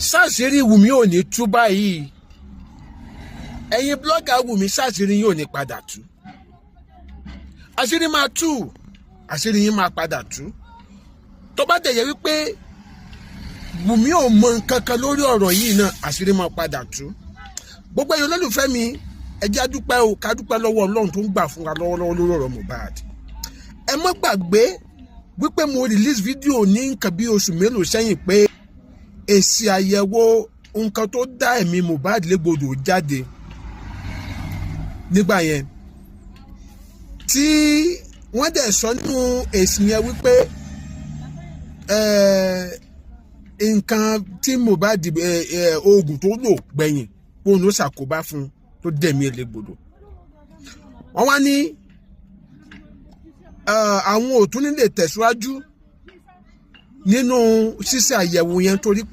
sáàsìrí Wùmí ò ní tú báyìí, ẹ̀yin blọ́gà Wùmí sáàsìrí yín ò ní padà tú, àṣírí máa tú, àṣírí yín máa padà tú. Tó bá dẹ̀ yẹ wípé Wùmí ò mọ nǹkan kan lórí ọ̀rọ̀ yìí náà, àṣírí máa padà tú. Gbogbo ẹ̀yin olólùfẹ́ mi, ẹ jẹ́ á dúpẹ́ o, ká dúpẹ́ lọ́wọ́ Ọlọ́run tó ń gbà fún wa lọ́wọ́lọ́wọ́ lórí ọ̀rọ̀ Mohbad. Ẹ má gbàgbé wípé mo release fídíò ní nǹkan bí oṣù mélòó sẹ́yìn pé èsì àyẹ̀wò nǹkan tó dá ẹ̀mí Mohbad légbodò jáde nígbà yẹn, tí wọ́n dẹ̀ sọ nínú èsì yẹn wípé nǹkan tí Mohbad oògùn tó lò gbẹ̀yìn òun ló ṣàkóbá fún tó dẹ̀mí légbodò. Wọ́n wá ní àwọn ò tún ní lè tẹ̀síwájú nínú ṣíṣe àyẹ̀wò yẹn torí pé